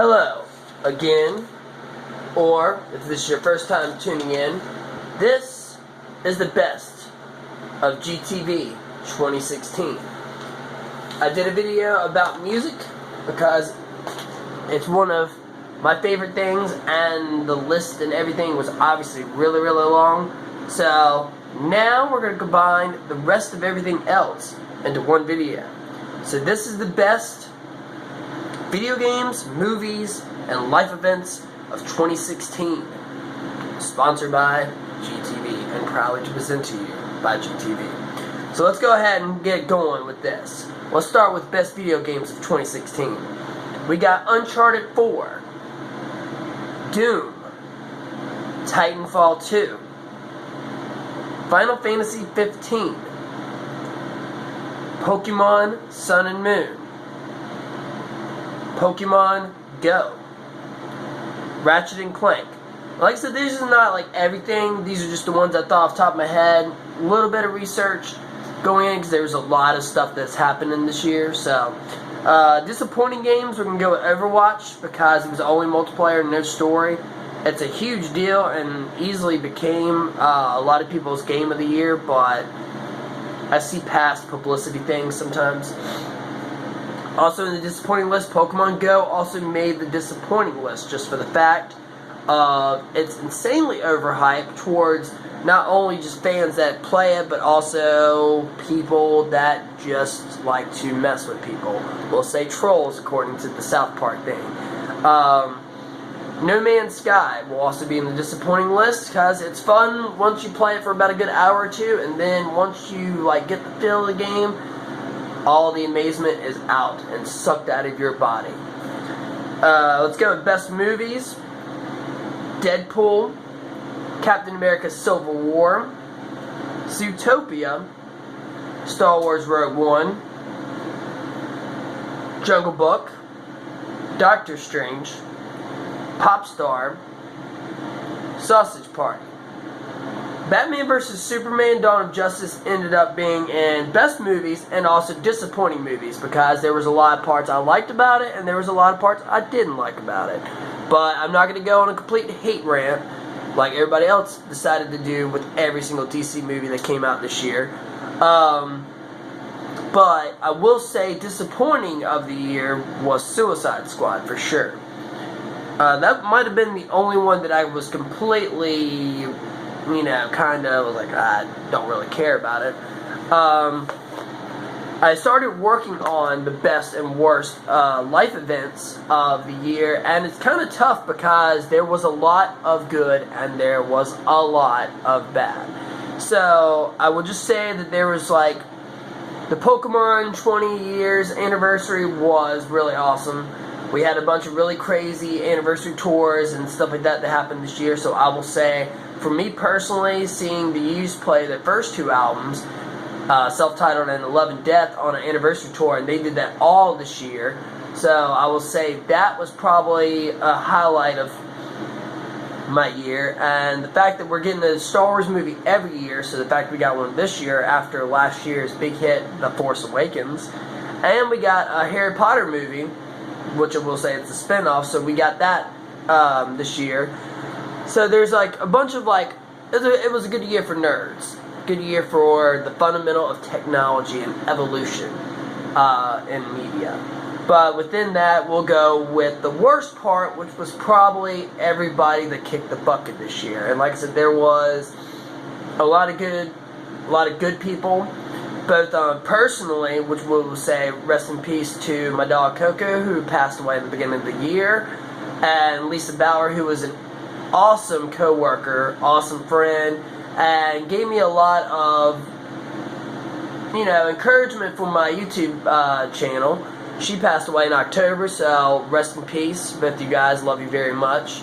Hello, again, or if this is your first time tuning in, this is the best of GTV 2016. I did a video about music because it's one of my favorite things, and the list and everything was obviously really long. So now we're going to combine the rest of everything else into one video. So this is the best video games, movies, and life events of 2016. Sponsored by GTV and proudly to present to you by GTV. So let's go ahead and get going with this. Let's start with best video games of 2016. We got Uncharted 4, Doom, Titanfall 2, Final Fantasy 15, Pokemon Sun and Moon, Pokemon Go, Ratchet and Clank. Like I said, these are not like everything. These are just the ones I thought off the top of my head. A little bit of research going in because there's a lot of stuff that's happening this year. So, disappointing games, we're going to go with Overwatch because it was only multiplayer and no story. It's a huge deal and easily became a lot of people's game of the year, but I see past publicity things sometimes. Also in the disappointing list, Pokemon Go also made the disappointing list just for the fact of it's insanely overhyped towards not only just fans that play it, but also people that just like to mess with people. We'll say trolls, according to the South Park thing. No Man's Sky will also be in the disappointing list because it's fun once you play it for about a good hour or two, and then once you get the feel of the game, all the amazement is out and sucked out of your body. Let's go with best movies. Deadpool, Captain America Civil War, Zootopia, Star Wars Rogue One, Jungle Book, Doctor Strange, Popstar, Sausage Party. Batman vs. Superman Dawn of Justice ended up being in best movies and also disappointing movies because there was a lot of parts I liked about it and there was a lot of parts I didn't like about it. But I'm not going to go on a complete hate rant like everybody else decided to do with every single DC movie that came out this year. But I will say disappointing of the year was Suicide Squad for sure. That might have been the only one that I was completely, kind of was like, I don't really care about it. I started working on the best and worst life events of the year, and it's kind of tough because there was a lot of good and there was a lot of bad. So I will just say that there was the Pokemon 20 years anniversary was really awesome. We had a bunch of really crazy anniversary tours and stuff like that happened this year, so I will say, for me personally, seeing the Used play their first two albums, Self-Titled and 11 Death, on an anniversary tour, and they did that all this year, so I will say that was probably a highlight of my year. And the fact that we're getting a Star Wars movie every year, so the fact we got one this year after last year's big hit, The Force Awakens, and we got a Harry Potter movie, which I will say it's a spin-off, so we got that this year. So there's a bunch of it was a good year for nerds. Good year for the fundamental of technology and evolution in media. But within that, we'll go with the worst part, which was probably everybody that kicked the bucket this year. And like I said, there was a lot of good people. Both personally, which we'll say rest in peace to my dog Coco, who passed away at the beginning of the year, and Lisa Bauer, who was an awesome co-worker, awesome friend, and gave me a lot of, encouragement for my YouTube channel. She passed away in October, so rest in peace, both of you guys, love you very much.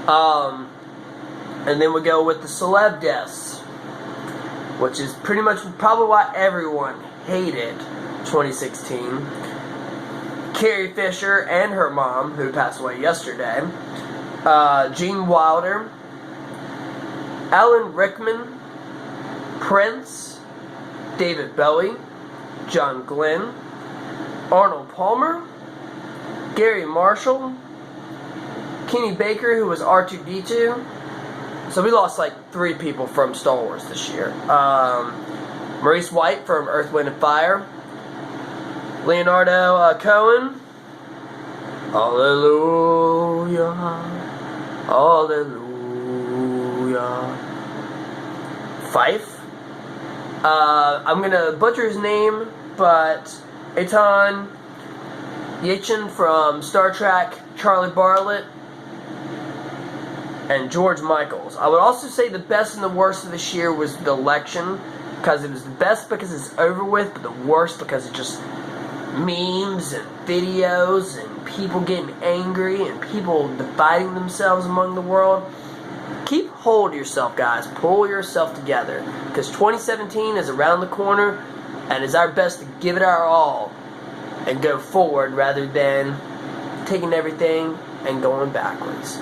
And then we go with the celeb deaths, which is pretty much probably why everyone hated 2016. Carrie Fisher and her mom, who passed away yesterday. Gene Wilder. Alan Rickman. Prince. David Bowie. John Glenn. Arnold Palmer. Gary Marshall. Kenny Baker, who was R2-D2. So we lost like 3 people from Star Wars this year. Maurice White from Earth, Wind, and Fire. Leonardo Cohen. Hallelujah. Hallelujah. Fife. I'm going to butcher his name, but Eitan Yachin from Star Trek, Charlie Bartlett, and George Michaels. I would also say the best and the worst of this year was the election, because it was the best because it's over with, but the worst because it's just memes and videos and people getting angry and people dividing themselves among the world. Keep hold of yourself, guys. Pull yourself together, because 2017 is around the corner, and it's our best to give it our all and go forward rather than taking everything and going backwards.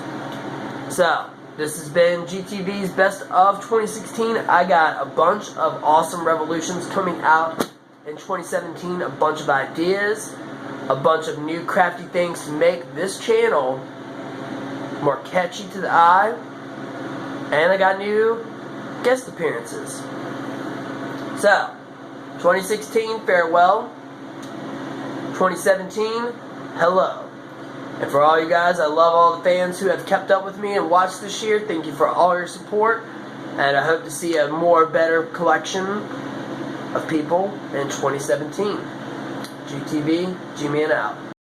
So, this has been GTV's Best of 2016. I got a bunch of awesome revolutions coming out in 2017, a bunch of ideas, a bunch of new crafty things to make this channel more catchy to the eye, and I got new guest appearances. So, 2016, farewell. 2017, hello. And for all you guys, I love all the fans who have kept up with me and watched this year. Thank you for all your support, and I hope to see a better collection of people in 2017. GTV, G-Man out.